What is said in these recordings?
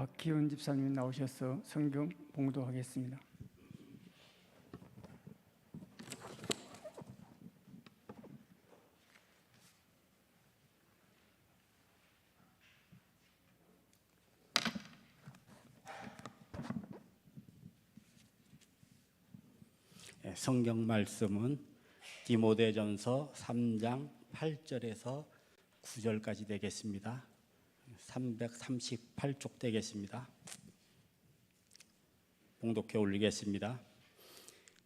박희훈 집사님이 나오셔서 성경 봉독하겠습니다. 성경 말씀은 디모데전서 3장 8절에서 9절까지 되겠습니다. 338쪽 되겠습니다. 봉독해 올리겠습니다.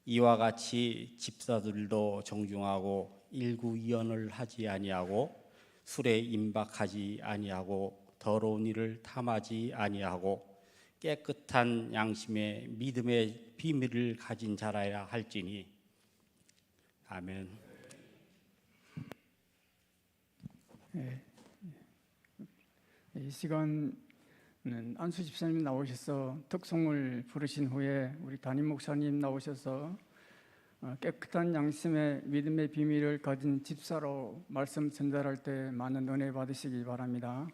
이와 같이 집사들도 정중하고 일구이연을 하지 아니하고 술에 임박하지 아니하고 더러운 일을 탐하지 아니하고 깨끗한 양심의 믿음의 비밀을 가진 자라야 할지니. 아멘. 이 시간은 안수 집사님 나오셔서 특송을 부르신 후에 우리 담임 목사님 나오셔서 깨끗한 양심의 믿음의 비밀을 가진 집사로 말씀 전달할 때 많은 은혜 받으시기 바랍니다.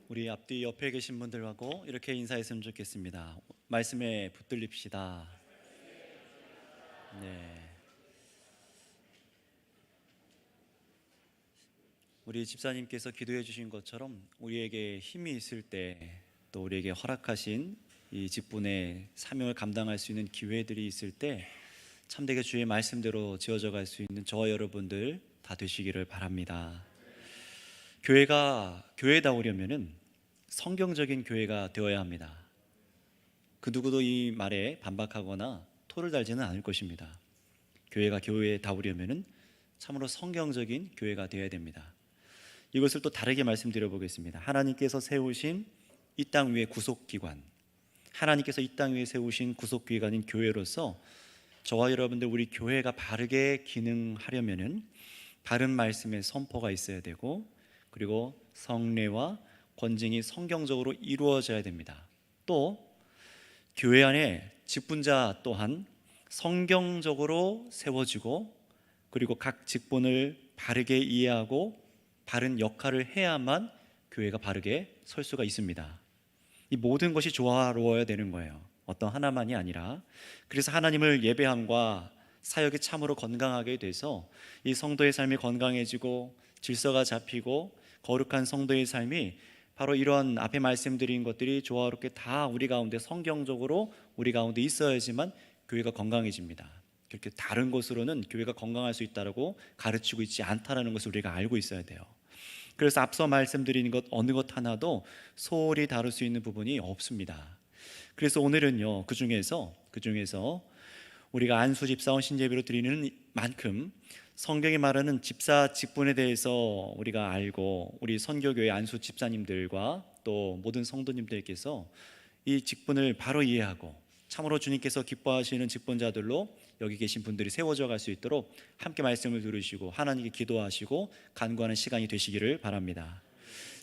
우리 앞뒤 옆에 계신 분들하고 이렇게 인사했으면 좋겠습니다. 말씀에 붙들립시다. 네. 우리 집사님께서 기도해 주신 것처럼 우리에게 힘이 있을 때, 또 우리에게 허락하신 이 직분의 사명을 감당할 수 있는 기회들이 있을 때 참되게 주의 말씀대로 지어져 갈 수 있는 저와 여러분들 다 되시기를 바랍니다. 교회가 교회다우려면은 성경적인 교회가 되어야 합니다. 그 누구도 이 말에 반박하거나 토를 달지는 않을 것입니다. 교회가 교회다우려면은 참으로 성경적인 교회가 되어야 됩니다. 이것을 또 다르게 말씀드려 보겠습니다. 하나님께서 세우신 이 땅 위의 구속기관, 하나님께서 이 땅 위에 세우신 구속기관인 교회로서 저와 여러분들 우리 교회가 바르게 기능하려면은 바른 말씀의 선포가 있어야 되고, 그리고 성례와 권징이 성경적으로 이루어져야 됩니다. 또 교회 안에 직분자 또한 성경적으로 세워지고 그리고 각 직분을 바르게 이해하고 바른 역할을 해야만 교회가 바르게 설 수가 있습니다. 이 모든 것이 조화로워야 되는 거예요. 어떤 하나만이 아니라. 그래서 하나님을 예배함과 사역이 참으로 건강하게 돼서 이 성도의 삶이 건강해지고 질서가 잡히고 거룩한 성도의 삶이 바로 이런 앞에 말씀드린 것들이 조화롭게 다 우리 가운데 성경적으로 우리 가운데 있어야지만 교회가 건강해집니다. 그렇게 다른 것으로는 교회가 건강할 수 있다고 가르치고 있지 않다는 것을 우리가 알고 있어야 돼요. 그래서 앞서 말씀드린 것 어느 것 하나도 소홀히 다룰 수 있는 부분이 없습니다. 그래서 오늘은요, 그 중에서 우리가 안수 집사원 신제비로 드리는 만큼 성경이 말하는 집사 직분에 대해서 우리가 알고 우리 선교교회 안수 집사님들과 또 모든 성도님들께서 이 직분을 바로 이해하고 참으로 주님께서 기뻐하시는 직분자들로 여기 계신 분들이 세워져 갈 수 있도록 함께 말씀을 들으시고 하나님께 기도하시고 간구하는 시간이 되시기를 바랍니다.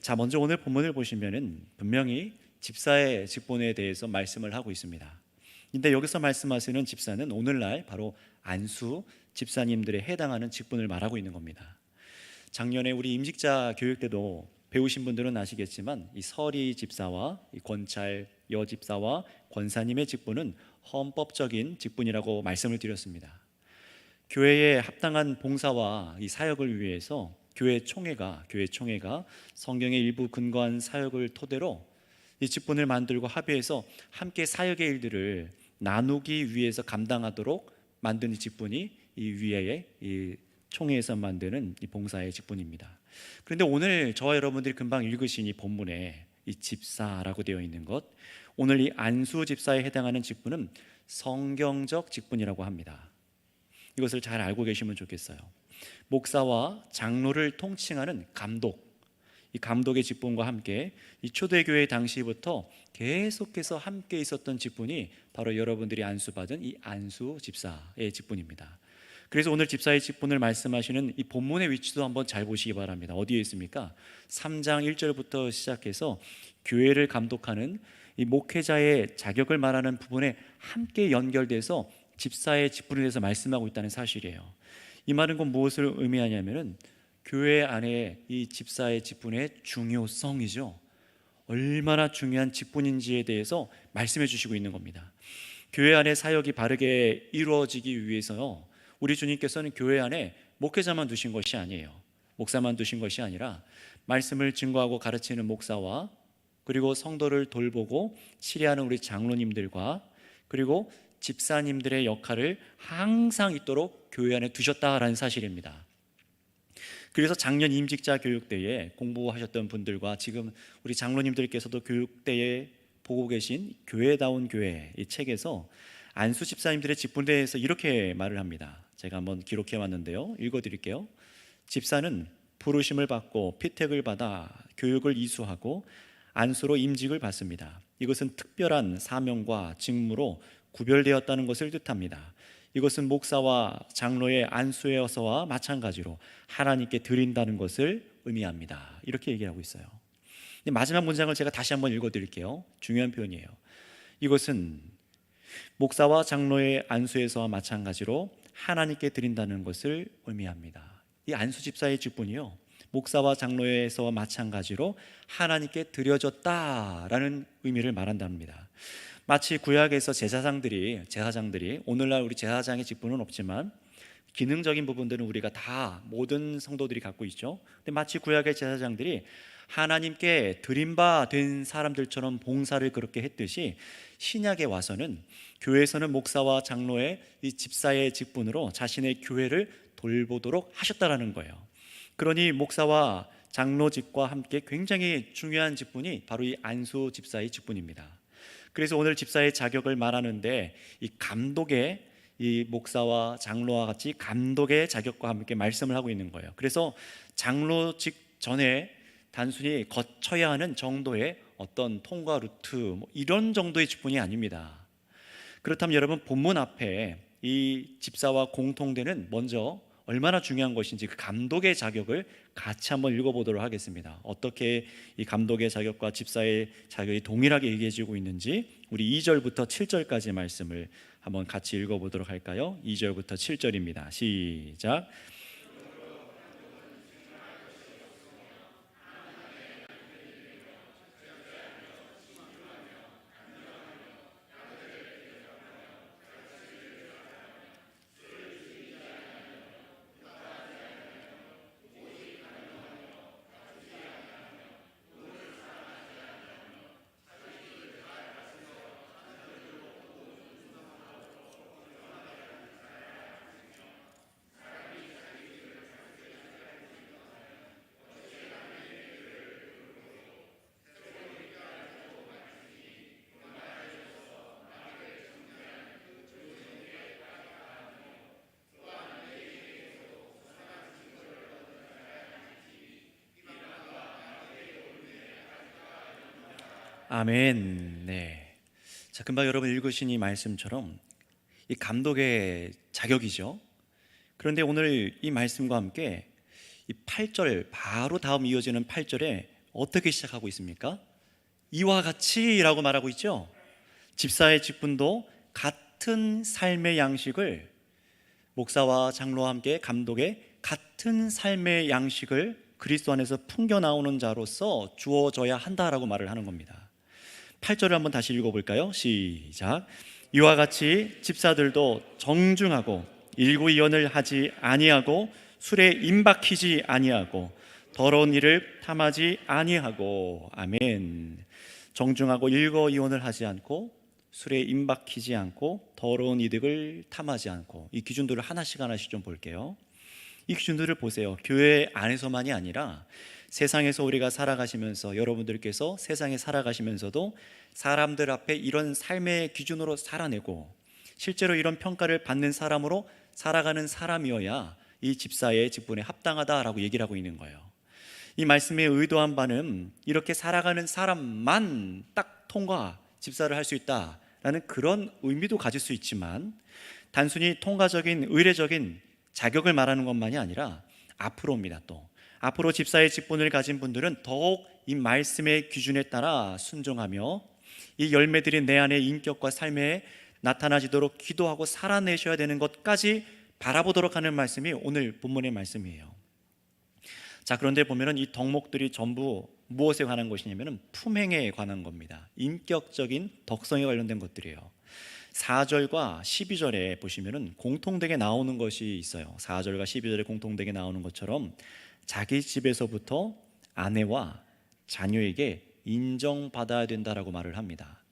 자, 먼저 오늘 본문을 보시면은 분명히 집사의 직분에 대해서 말씀을 하고 있습니다. 근데 여기서 말씀하시는 집사는 오늘날 바로 안수 집사님들에 해당하는 직분을 말하고 있는 겁니다. 작년에 우리 임직자 교육 때도 배우신 분들은 아시겠지만 이 서리 집사와 이 권찰 여집사와 권사님의 직분은 헌법적인 직분이라고 말씀을 드렸습니다. 교회에 합당한 봉사와 이 사역을 위해서 교회 총회가 성경의 일부 근거한 사역을 토대로 이 직분을 만들고 합의해서 함께 사역의 일들을 나누기 위해서 감당하도록 만든 이 직분이 이 위에 이 총회에서 만드는 이 봉사의 직분입니다. 그런데 오늘 저와 여러분들이 금방 읽으신 이 본문에 이 집사라고 되어 있는 것, 오늘 이 안수 집사에 해당하는 직분은 성경적 직분이라고 합니다. 이것을 잘 알고 계시면 좋겠어요. 목사와 장로를 통칭하는 감독, 이 감독의 직분과 함께 이 초대교회 당시부터 계속해서 함께 있었던 직분이 바로 여러분들이 안수받은 이 안수 집사의 직분입니다. 그래서 오늘 집사의 직분을 말씀하시는 이 본문의 위치도 한번 잘 보시기 바랍니다. 어디에 있습니까? 3장 1절부터 시작해서 교회를 감독하는 이 목회자의 자격을 말하는 부분에 함께 연결돼서 집사의 직분에 대해서 말씀하고 있다는 사실이에요. 이 말은 곧 무엇을 의미하냐면은 교회 안에 이 집사의 직분의 중요성이죠. 얼마나 중요한 직분인지에 대해서 말씀해 주시고 있는 겁니다. 교회 안에 사역이 바르게 이루어지기 위해서 우리 주님께서는 교회 안에 목회자만 두신 것이 아니에요. 목사만 두신 것이 아니라 말씀을 증거하고 가르치는 목사와 그리고 성도를 돌보고 치리하는 우리 장로님들과 그리고 집사님들의 역할을 항상 있도록 교회 안에 두셨다라는 사실입니다. 그래서 작년 임직자 교육 때에 공부하셨던 분들과 지금 우리 장로님들께서도 교육 때에 보고 계신 교회다운 교회 이 책에서 안수 집사님들의 직분에 대해서 이렇게 말을 합니다. 제가 한번 기록해 왔는데요. 읽어드릴게요. 집사는 부르심을 받고 피택을 받아 교육을 이수하고 안수로 임직을 받습니다. 이것은 특별한 사명과 직무로 구별되었다는 것을 뜻합니다. 이것은 목사와 장로의 안수에서와 마찬가지로 하나님께 드린다는 것을 의미합니다. 이렇게 얘기하고 있어요. 마지막 문장을 제가 다시 한번 읽어드릴게요. 중요한 표현이에요. 이것은 목사와 장로의 안수에서와 마찬가지로 하나님께 드린다는 것을 의미합니다. 이 안수 집사의 직분이요, 목사와 장로에서와 마찬가지로 하나님께 드려졌다라는 의미를 말한답니다. 마치 구약에서 제사장들이 오늘날 우리 제사장의 직분은 없지만 기능적인 부분들은 우리가 다 모든 성도들이 갖고 있죠. 근데 마치 구약의 제사장들이 하나님께 드린 바 된 사람들처럼 봉사를 그렇게 했듯이 신약에 와서는 교회에서는 목사와 장로의 이 집사의 직분으로 자신의 교회를 돌보도록 하셨다라는 거예요. 그러니 목사와 장로직과 함께 굉장히 중요한 직분이 바로 이 안수 집사의 직분입니다. 그래서 오늘 집사의 자격을 말하는데 이 감독의 이 목사와 장로와 같이 감독의 자격과 함께 말씀을 하고 있는 거예요. 그래서 장로직 전에 단순히 거쳐야 하는 정도의 어떤 통과 루트 이런 정도의 직분이 아닙니다. 그렇다면 여러분 본문 앞에 이 집사와 공통되는 먼저 얼마나 중요한 것인지 그 감독의 자격을 같이 한번 읽어보도록 하겠습니다. 어떻게 이 감독의 자격과 집사의 자격이 동일하게 얘기해지고 있는지 우리 2절부터 7절까지 말씀을 한번 같이 읽어보도록 할까요? 2절부터 7절입니다. 시작. 아멘. 네. 자, 금방 여러분 읽으신 이 말씀처럼 이 감독의 자격이죠. 그런데 오늘 이 말씀과 함께 이 8절 바로 다음 이어지는 8절에 어떻게 시작하고 있습니까? 이와 같이라고 말하고 있죠. 집사의 직분도 같은 삶의 양식을, 목사와 장로와 함께 감독의 같은 삶의 양식을 그리스도 안에서 풍겨 나오는 자로서 주어져야 한다라고 말을 하는 겁니다. 8절을 한번 다시 읽어볼까요? 시작. 이와 같이 집사들도 정중하고 일구이언을 하지 아니하고 술에 임박히지 아니하고 더러운 일을 탐하지 아니하고. 아멘. 정중하고 일거이언을 하지 않고 술에 임박히지 않고 더러운 이득을 탐하지 않고. 이 기준들을 하나씩 좀 볼게요. 이 기준들을 보세요. 교회 안에서만이 아니라 세상에서 우리가 살아가시면서, 여러분들께서 세상에 살아가시면서도 사람들 앞에 이런 삶의 기준으로 살아내고 실제로 이런 평가를 받는 사람으로 살아가는 사람이어야 이 집사의 직분에 합당하다라고 얘기를 하고 있는 거예요. 이 말씀의 의도한 바는 이렇게 살아가는 사람만 딱 통과, 집사를 할 수 있다라는 그런 의미도 가질 수 있지만, 단순히 통과적인 의례적인 자격을 말하는 것만이 아니라 앞으로입니다. 또 앞으로 집사의 직분을 가진 분들은 더욱 이 말씀의 기준에 따라 순종하며 이 열매들이 내 안의 인격과 삶에 나타나지도록 기도하고 살아내셔야 되는 것까지 바라보도록 하는 말씀이 오늘 본문의 말씀이에요. 자, 그런데 보면은 이 덕목들이 전부 무엇에 관한 것이냐면은 품행에 관한 겁니다. 인격적인 덕성에 관련된 것들이에요. 4절과 12절에 보시면은 공통되게 나오는 것이 있어요. 4절과 12절에 공통되게 나오는 것처럼 자기 집에서부터 아내와 자녀에게 인정받아야 된다라고 말을 합니다.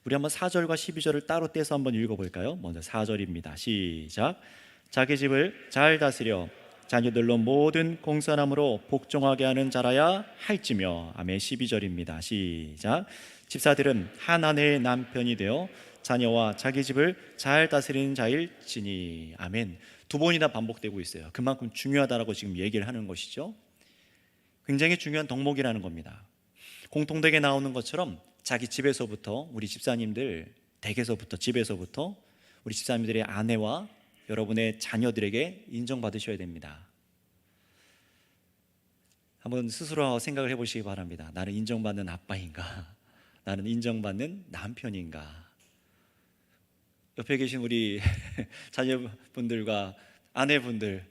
우리 한번 4절과 12절을 따로 떼서 한번 읽어볼까요? 먼저 4절입니다. 시작. 자기 집을 잘 다스려 자녀들로 모든 공선함으로 복종하게 하는 자라야 할지며. 아멘. 12절입니다. 시작. 집사들은 한 아내의 남편이 되어 자녀와 자기 집을 잘 다스리는 자일지니. 아멘. 두 번이나 반복되고 있어요. 그만큼 중요하다라고 지금 얘기를 하는 것이죠. 굉장히 중요한 덕목이라는 겁니다. 공통되게 나오는 것처럼 자기 집에서부터, 우리 집사님들 댁에서부터, 집에서부터 우리 집사님들의 아내와 여러분의 자녀들에게 인정받으셔야 됩니다. 한번 스스로 생각을 해보시기 바랍니다. 나는 인정받는 아빠인가? 나는 인정받는 남편인가? 옆에 계신 우리 자녀분들과 아내분들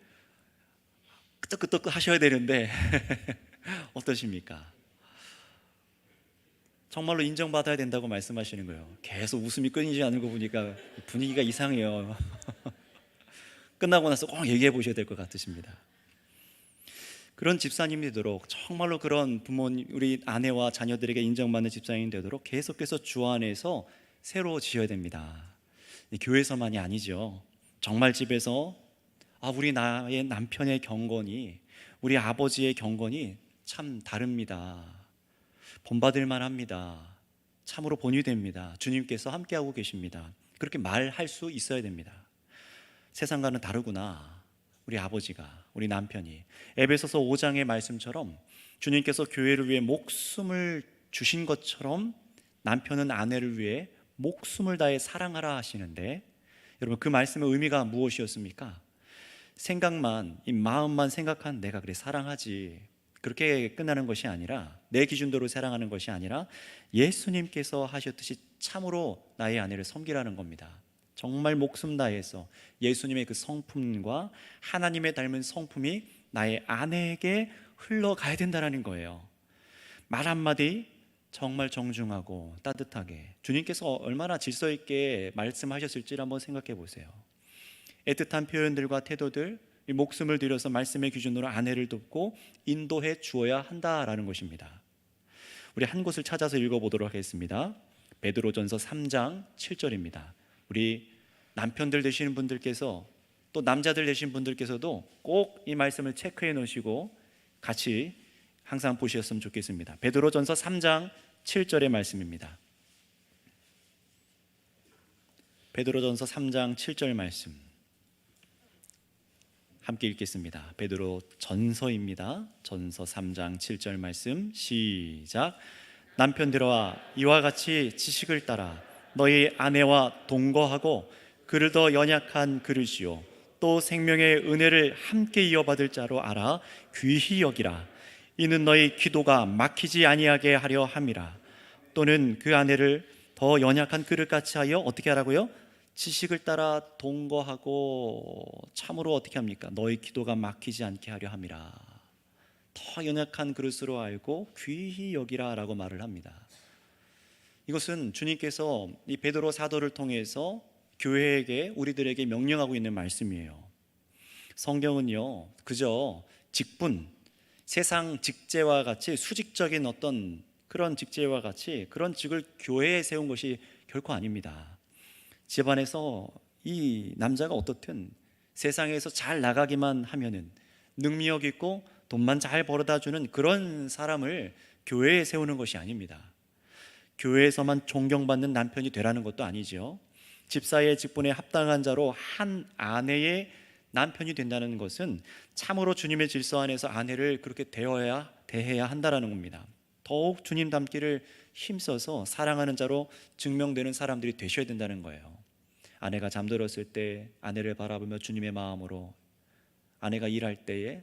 끄떡끄떡 하셔야 되는데 어떠십니까? 정말로 인정받아야 된다고 말씀하시는 거예요. 계속 웃음이 끊이지 않는 거 보니까 분위기가 이상해요. 끝나고 나서 꼭 얘기해 보셔야 될 것 같으십니다. 그런 집사님이 되도록, 정말로 그런 부모님, 우리 아내와 자녀들에게 인정받는 집사님이 되도록 계속해서 주 안에서 새로워지셔야 됩니다. 교회에서만이 아니죠. 정말 집에서 우리 나의 남편의 경건이, 우리 아버지의 경건이 참 다릅니다. 본받을 만합니다. 참으로 본이 됩니다. 주님께서 함께하고 계십니다. 그렇게 말할 수 있어야 됩니다. 세상과는 다르구나, 우리 아버지가, 우리 남편이. 에베소서 5장의 말씀처럼 주님께서 교회를 위해 목숨을 주신 것처럼 남편은 아내를 위해 목숨을 다해 사랑하라 하시는데, 여러분 그 말씀의 의미가 무엇이었습니까? 생각만, 이 마음만 생각한 내가 그래 사랑하지, 그렇게 끝나는 것이 아니라, 내 기준대로 사랑하는 것이 아니라 예수님께서 하셨듯이 참으로 나의 아내를 섬기라는 겁니다. 정말 목숨 다해서 예수님의 그 성품과 하나님의 닮은 성품이 나의 아내에게 흘러가야 된다는 거예요. 말 한마디 정말 정중하고 따뜻하게, 주님께서 얼마나 질서 있게 말씀하셨을지를 한번 생각해 보세요. 애틋한 표현들과 태도들, 이 목숨을 들여서 말씀의 기준으로 아내를 돕고 인도해 주어야 한다라는 것입니다. 우리 한 곳을 찾아서 읽어보도록 하겠습니다. 베드로전서 3장 7절입니다. 우리 남편들 되시는 분들께서, 또 남자들 되신 분들께서도 꼭 이 말씀을 체크해 놓으시고 같이 항상 보셨으면 좋겠습니다. 베드로전서 3장 7절의 말씀입니다. 베드로전서 3장 7절 말씀 함께 읽겠습니다. 베드로 전서입니다. 전서 3장 7절 말씀 시작. 남편들아 이와 같이 지식을 따라 너희 아내와 동거하고 그를 더 연약한 그릇이요 또 생명의 은혜를 함께 이어받을 자로 알아 귀히 여기라. 이는 너희 기도가 막히지 아니하게 하려 함이라. 또는 그 아내를 더 연약한 그릇같이 하여 어떻게 하라고요? 지식을 따라 동거하고 참으로 어떻게 합니까? 너희 기도가 막히지 않게 하려 함이라. 더 연약한 그릇으로 알고 귀히 여기라 라고 말을 합니다. 이것은 주님께서 이 베드로 사도를 통해서 교회에게, 우리들에게 명령하고 있는 말씀이에요. 성경은요 그저 직분, 세상 직제와 같이 수직적인 어떤 그런 직제와 같이 그런 직을 교회에 세운 것이 결코 아닙니다. 집안에서 이 남자가 어떻든 세상에서 잘 나가기만 하면은 능미역 있고 돈만 잘 벌어다 주는 그런 사람을 교회에 세우는 것이 아닙니다. 교회에서만 존경받는 남편이 되라는 것도 아니죠. 집사의 직분에 합당한 자로 한 아내의 남편이 된다는 것은 참으로 주님의 질서 안에서 아내를 그렇게 대해야 한다라는 겁니다. 더욱 주님 닮기를 힘써서 사랑하는 자로 증명되는 사람들이 되셔야 된다는 거예요. 아내가 잠들었을 때 아내를 바라보며 주님의 마음으로, 아내가 일할 때에,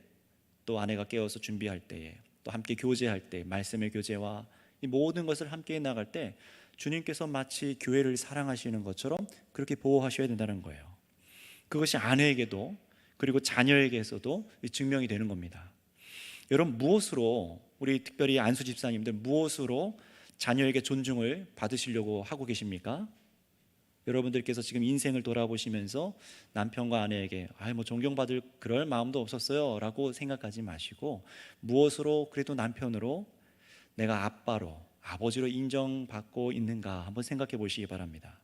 또 아내가 깨어서 준비할 때에, 또 함께 교제할 때 말씀의 교제와 이 모든 것을 함께 나갈 때 주님께서 마치 교회를 사랑하시는 것처럼 그렇게 보호하셔야 된다는 거예요. 그것이 아내에게도 그리고 자녀에게서도 증명이 되는 겁니다. 여러분, 무엇으로, 우리 특별히 안수 집사님들 무엇으로 자녀에게 존중을 받으시려고 하고 계십니까? 여러분들께서 지금 인생을 돌아보시면서 남편과 아내에게 존경받을 그럴 마음도 없었어요 라고 생각하지 마시고, 무엇으로 그래도 남편으로, 내가 아빠로, 아버지로 인정받고 있는가 한번 생각해 보시기 바랍니다.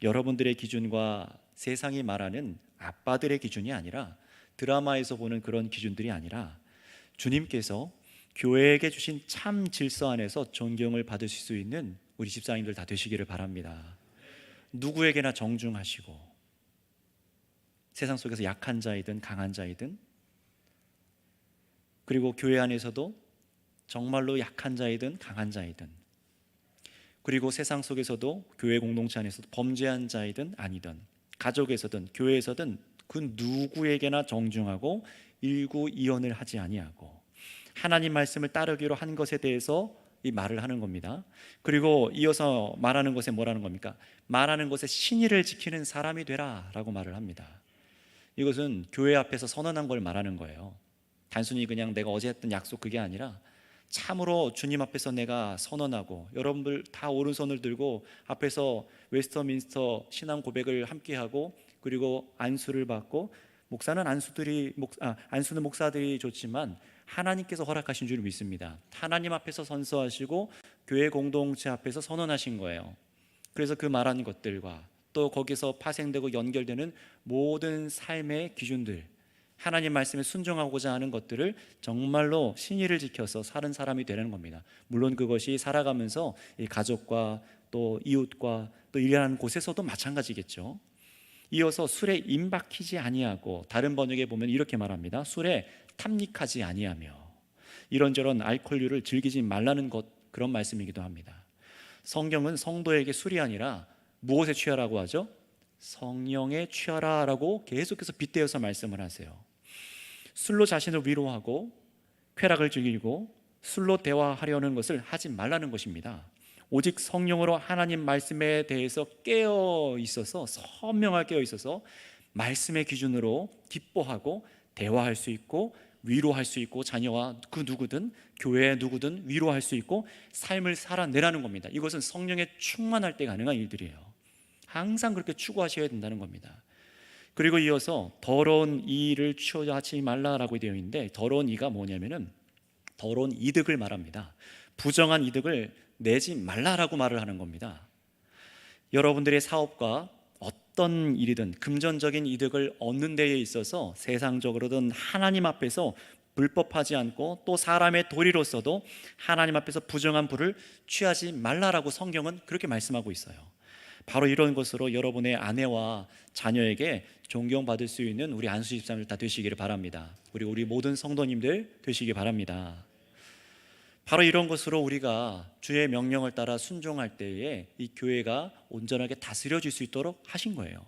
여러분들의 기준과 세상이 말하는 아빠들의 기준이 아니라, 드라마에서 보는 그런 기준들이 아니라, 주님께서 교회에게 주신 참 질서 안에서 존경을 받으실 수 있는 우리 집사님들 다 되시기를 바랍니다. 누구에게나 정중하시고, 세상 속에서 약한 자이든 강한 자이든, 그리고 교회 안에서도 정말로 약한 자이든 강한 자이든, 그리고 세상 속에서도 교회 공동체 안에서도 범죄한 자이든 아니든, 가족에서든 교회에서든 그 누구에게나 정중하고 일구이연을 하지 아니하고 하나님 말씀을 따르기로 한 것에 대해서 이 말을 하는 겁니다. 그리고 이어서 말하는 것에 뭐라는 겁니까? 말하는 것에 신의를 지키는 사람이 되라 라고 말을 합니다. 이것은 교회 앞에서 선언한 걸 말하는 거예요. 단순히 그냥 내가 어제 했던 약속 그게 아니라 참으로 주님 앞에서 내가 선언하고, 여러분들 다 오른손을 들고 앞에서 웨스터민스터 신앙 고백을 함께하고, 그리고 안수를 받고, 목사는 안수는 목사들이 좋지만 하나님께서 허락하신 줄 믿습니다. 하나님 앞에서 선서하시고 교회 공동체 앞에서 선언하신 거예요. 그래서 그 말하는 것들과 또 거기서 파생되고 연결되는 모든 삶의 기준들, 하나님 말씀에 순종하고자 하는 것들을 정말로 신의를 지켜서 사는 사람이 되는 겁니다. 물론 그것이 살아가면서 이 가족과 또 이웃과 또 일하는 곳에서도 마찬가지겠죠. 이어서 술에 임박히지 아니하고, 다른 번역에 보면 이렇게 말합니다. 술에 탐닉하지 아니하며, 이런저런 알코올류를 즐기지 말라는 것, 그런 말씀이기도 합니다. 성경은 성도에게 술이 아니라 무엇에 취하라고 하죠? 성령에 취하라라고 계속해서 빗대어서 말씀을 하세요. 술로 자신을 위로하고 쾌락을 즐기고 술로 대화하려는 것을 하지 말라는 것입니다. 오직 성령으로 하나님 말씀에 대해서 깨어 있어서, 선명하게 깨어 있어서 말씀의 기준으로 기뻐하고 대화할 수 있고 위로할 수 있고, 자녀와 그 누구든 교회의 누구든 위로할 수 있고 삶을 살아내라는 겁니다. 이것은 성령에 충만할 때 가능한 일들이에요. 항상 그렇게 추구하셔야 된다는 겁니다. 그리고 이어서 더러운 이를 취하지 말라라고 되어 있는데, 더러운 이가 뭐냐면은 더러운 이득을 말합니다. 부정한 이득을 내지 말라라고 말을 하는 겁니다. 여러분들의 사업과 어떤 일이든 금전적인 이득을 얻는 데에 있어서 세상적으로든 하나님 앞에서 불법하지 않고 또 사람의 도리로서도 하나님 앞에서 부정한 부를 취하지 말라라고 성경은 그렇게 말씀하고 있어요. 바로 이런 것으로 여러분의 아내와 자녀에게 존경받을 수 있는 우리 안수 집사님들 다 되시기를 바랍니다. 우리 모든 성도님들 되시기 바랍니다. 바로 이런 것으로 우리가 주의 명령을 따라 순종할 때에 이 교회가 온전하게 다스려질 수 있도록 하신 거예요.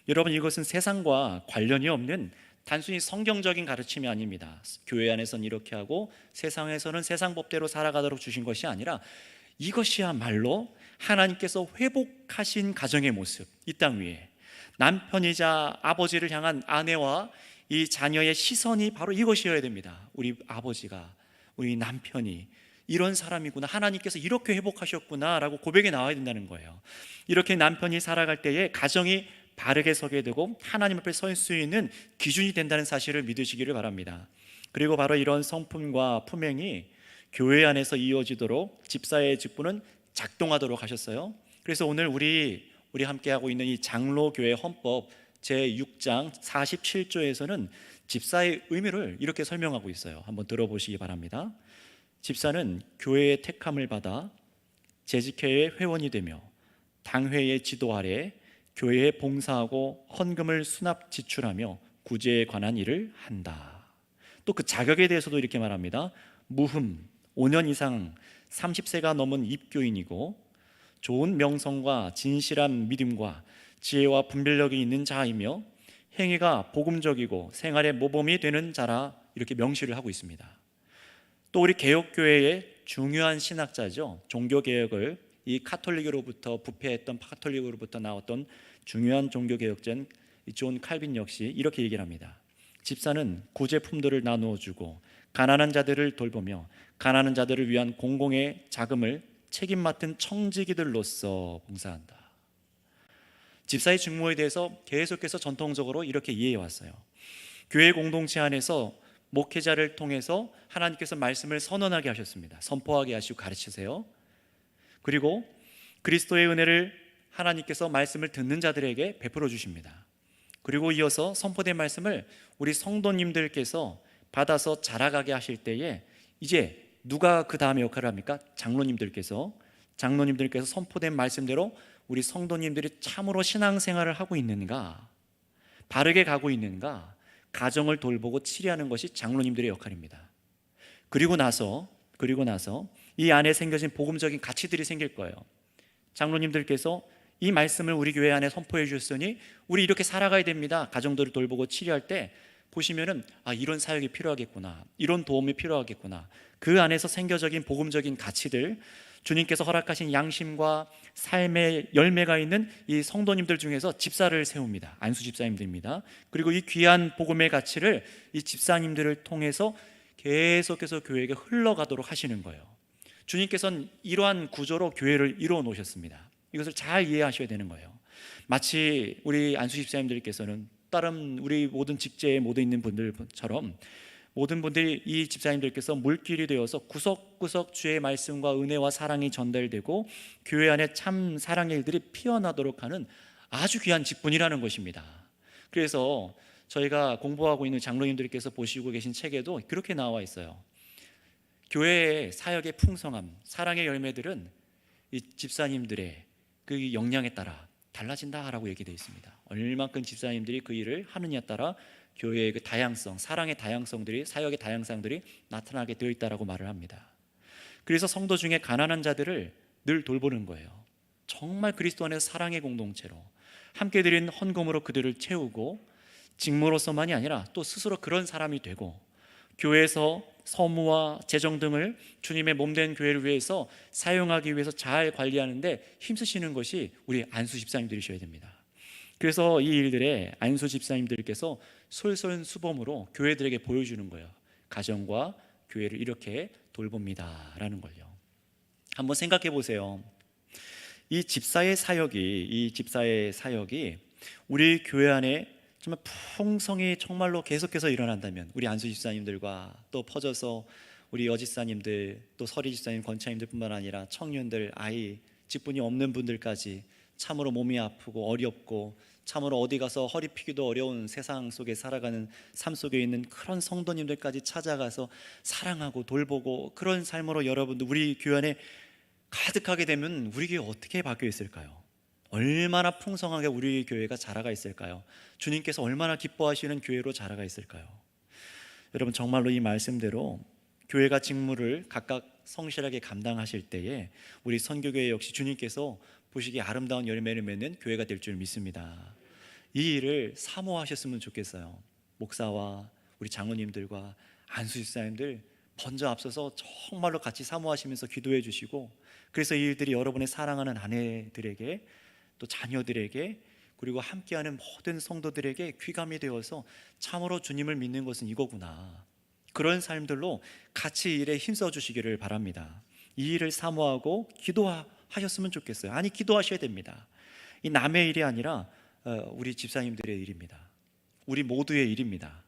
여러분, 이것은 세상과 관련이 없는 단순히 성경적인 가르침이 아닙니다. 교회 안에서는 이렇게 하고 세상에서는 세상 법대로 살아가도록 주신 것이 아니라, 이것이야말로 하나님께서 회복하신 가정의 모습, 이 땅 위에 남편이자 아버지를 향한 아내와 이 자녀의 시선이 바로 이것이어야 됩니다. 우리 아버지가, 우리 남편이 이런 사람이구나, 하나님께서 이렇게 회복하셨구나 라고 고백이 나와야 된다는 거예요. 이렇게 남편이 살아갈 때에 가정이 바르게 서게 되고 하나님 앞에 설 수 있는 기준이 된다는 사실을 믿으시기를 바랍니다. 그리고 바로 이런 성품과 품행이 교회 안에서 이어지도록 집사의 직분은 작동하도록 하셨어요. 그래서 오늘 우리 함께하고 있는 이 장로교회 헌법 제6장 47조에서는 집사의 의미를 이렇게 설명하고 있어요. 한번 들어보시기 바랍니다. 집사는 교회의 택함을 받아 재직회의 회원이 되며 당회의 지도 아래 교회에 봉사하고 헌금을 수납 지출하며 구제에 관한 일을 한다. 또 그 자격에 대해서도 이렇게 말합니다. 무흠 5년 이상 30세가 넘은 입교인이고 좋은 명성과 진실한 믿음과 지혜와 분별력이 있는 자이며 행위가 복음적이고 생활의 모범이 되는 자라, 이렇게 명시를 하고 있습니다. 또 우리 개혁교회의 중요한 신학자죠. 종교개혁을 이 카톨릭으로부터 부패했던 카톨릭으로부터 나왔던 중요한 종교개혁자인 존 칼빈 역시 이렇게 얘기를 합니다. 집사는 구제품들을 나누어 주고 가난한 자들을 돌보며 가난한 자들을 위한 공공의 자금을 책임 맡은 청지기들로서 봉사한다. 집사의 직무에 대해서 계속해서 전통적으로 이렇게 이해해 왔어요. 교회 공동체 안에서 목회자를 통해서 하나님께서 말씀을 선언하게 하셨습니다. 선포하게 하시고 가르치세요. 그리고 그리스도의 은혜를 하나님께서 말씀을 듣는 자들에게 베풀어 주십니다. 그리고 이어서 선포된 말씀을 우리 성도님들께서 받아서 자라가게 하실 때에 이제 누가 그 다음에 역할을 합니까? 장로님들께서 선포된 말씀대로 우리 성도님들이 참으로 신앙생활을 하고 있는가, 바르게 가고 있는가, 가정을 돌보고 치리하는 것이 장로님들의 역할입니다. 그리고 나서 이 안에 생겨진 복음적인 가치들이 생길 거예요. 장로님들께서 이 말씀을 우리 교회 안에 선포해 주셨으니 우리 이렇게 살아가야 됩니다. 가정들을 돌보고 치료할 때 보시면은 이런 사역이 필요하겠구나, 이런 도움이 필요하겠구나. 그 안에서 생겨적인 복음적인 가치들, 주님께서 허락하신 양심과 삶의 열매가 있는 이 성도님들 중에서 집사를 세웁니다. 안수 집사님들입니다. 그리고 이 귀한 복음의 가치를 이 집사님들을 통해서 계속해서 교회에게 흘러가도록 하시는 거예요. 주님께서는 이러한 구조로 교회를 이루어 놓으셨습니다. 이것을 잘 이해하셔야 되는 거예요. 마치 우리 안수 집사님들께서는 다른 우리 모든 직제에 모두 있는 분들처럼 모든 분들이 이 집사님들께서 물길이 되어서 구석구석 주의 말씀과 은혜와 사랑이 전달되고 교회 안에 참 사랑의 일들이 피어나도록 하는 아주 귀한 직분이라는 것입니다. 그래서 저희가 공부하고 있는 장로님들께서 보시고 계신 책에도 그렇게 나와 있어요. 교회의 사역의 풍성함, 사랑의 열매들은 이 집사님들의 그 역량에 따라 달라진다라고 얘기되어 있습니다. 얼만큼 집사님들이 그 일을 하느냐에 따라 교회의 그 다양성, 사랑의 다양성들이, 사역의 다양성들이 나타나게 되어 있다라고 말을 합니다. 그래서 성도 중에 가난한 자들을 늘 돌보는 거예요. 정말 그리스도 안에서 사랑의 공동체로 함께 드린 헌금으로 그들을 채우고 직무로서만이 아니라 또 스스로 그런 사람이 되고 교회에서 서무와 재정 등을 주님의 몸된 교회를 위해서 사용하기 위해서 잘 관리하는데 힘쓰시는 것이 우리 안수 집사님들이셔야 됩니다. 그래서 이 일들에 안수 집사님들께서 솔선수범으로 교회들에게 보여주는 거예요. 가정과 교회를 이렇게 돌봅니다라는 걸요. 한번 생각해 보세요. 이 집사의 사역이 우리 교회 안에 정말 풍성히 정말로 계속해서 일어난다면 우리 안수 집사님들과 또 퍼져서 우리 여집사님들 또 서리 집사님, 권차님들뿐만 아니라 청년들, 아이, 직분이 없는 분들까지 참으로 몸이 아프고 어렵고 참으로 어디 가서 허리 펴기도 어려운 세상 속에 살아가는 삶 속에 있는 그런 성도님들까지 찾아가서 사랑하고 돌보고 그런 삶으로 여러분들 우리 교회 안에 가득하게 되면 우리 교회 어떻게 바뀌어 있을까요? 얼마나 풍성하게 우리 교회가 자라가 있을까요? 주님께서 얼마나 기뻐하시는 교회로 자라가 있을까요? 여러분 정말로 이 말씀대로 교회가 직무를 각각 성실하게 감당하실 때에 우리 선교교회 역시 주님께서 보시기에 아름다운 열매를 맺는 교회가 될 줄 믿습니다. 이 일을 사모하셨으면 좋겠어요. 목사와 우리 장로님들과 안수집사님들 먼저 앞서서 정말로 같이 사모하시면서 기도해 주시고 그래서 이 일들이 여러분의 사랑하는 아내들에게 또 자녀들에게 그리고 함께하는 모든 성도들에게 귀감이 되어서 참으로 주님을 믿는 것은 이거구나, 그런 삶들로 같이 일에 힘써 주시기를 바랍니다. 이 일을 사모하고 기도하셨으면 좋겠어요. 아니 기도하셔야 됩니다. 이 남의 일이 아니라 우리 집사님들의 일입니다. 우리 모두의 일입니다.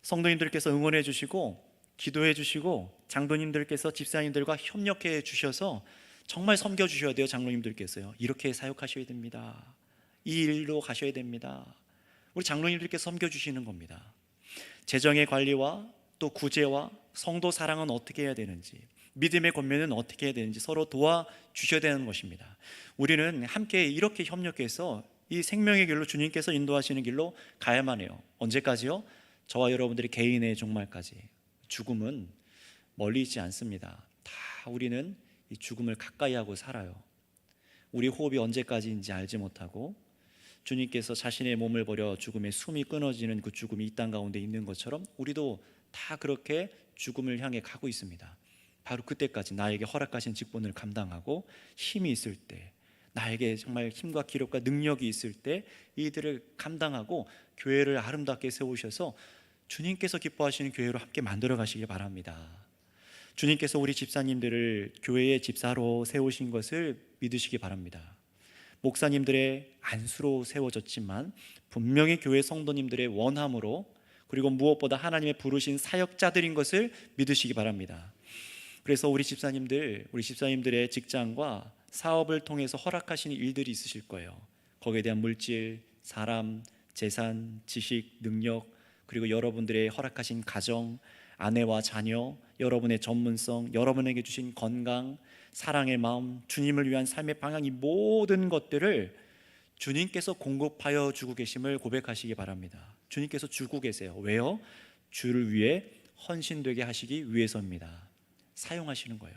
성도님들께서 응원해 주시고 기도해 주시고 장로님들께서 집사님들과 협력해 주셔서 정말 섬겨 주셔야 돼요. 장로님들께서요. 이렇게 사역하셔야 됩니다. 이 일로 가셔야 됩니다. 우리 장로님들께서 섬겨 주시는 겁니다. 재정의 관리와 또 구제와 성도 사랑은 어떻게 해야 되는지, 믿음의 권면은 어떻게 해야 되는지 서로 도와주셔야 되는 것입니다. 우리는 함께 이렇게 협력해서 이 생명의 길로 주님께서 인도하시는 길로 가야만 해요. 언제까지요? 저와 여러분들이 개인의 종말까지. 죽음은 멀리 있지 않습니다. 다 우리는 이 죽음을 가까이 하고 살아요. 우리 호흡이 언제까지인지 알지 못하고 주님께서 자신의 몸을 버려 죽음의 숨이 끊어지는 그 죽음이 이 땅 가운데 있는 것처럼 우리도 다 그렇게 죽음을 향해 가고 있습니다. 바로 그때까지 나에게 허락하신 직분을 감당하고 힘이 있을 때, 나에게 정말 힘과 기력과 능력이 있을 때 이들을 감당하고 교회를 아름답게 세우셔서 주님께서 기뻐하시는 교회로 함께 만들어 가시길 바랍니다. 주님께서 우리 집사님들을 교회의 집사로 세우신 것을 믿으시기 바랍니다. 목사님들의 안수로 세워졌지만 분명히 교회 성도님들의 원함으로, 그리고 무엇보다 하나님의 부르신 사역자들인 것을 믿으시기 바랍니다. 그래서 우리 집사님들의 직장과 사업을 통해서 허락하시는 일들이 있으실 거예요. 거기에 대한 물질, 사람, 재산, 지식, 능력, 그리고 여러분들의 허락하신 가정, 아내와 자녀, 여러분의 전문성, 여러분에게 주신 건강, 사랑의 마음, 주님을 위한 삶의 방향, 이 모든 것들을 주님께서 공급하여 주고 계심을 고백하시기 바랍니다. 주님께서 주고 계세요. 왜요? 주를 위해 헌신되게 하시기 위해서입니다. 사용하시는 거예요.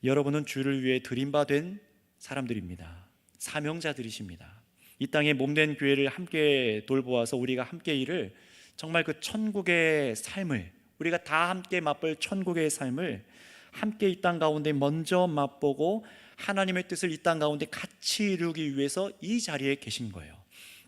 여러분은 주를 위해 드림받은 사람들입니다. 사명자들이십니다. 이 땅에 몸된 교회를 함께 돌보아서 우리가 함께 일을, 정말 그 천국의 삶을, 우리가 다 함께 맛볼 천국의 삶을 함께 이 땅 가운데 먼저 맛보고 하나님의 뜻을 이 땅 가운데 같이 이루기 위해서 이 자리에 계신 거예요.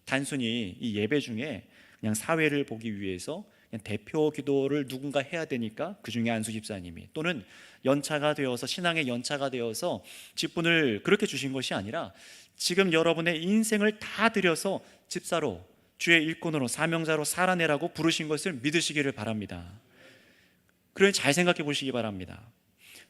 단순히 이 예배 중에 그냥 사회를 보기 위해서 그냥 대표 기도를 누군가 해야 되니까 그 중에 안수 집사님이, 또는 연차가 되어서 신앙의 연차가 되어서 직분을 그렇게 주신 것이 아니라 지금 여러분의 인생을 다 들여서 집사로, 주의 일꾼으로, 사명자로 살아내라고 부르신 것을 믿으시기를 바랍니다. 그러니 잘 생각해 보시기 바랍니다.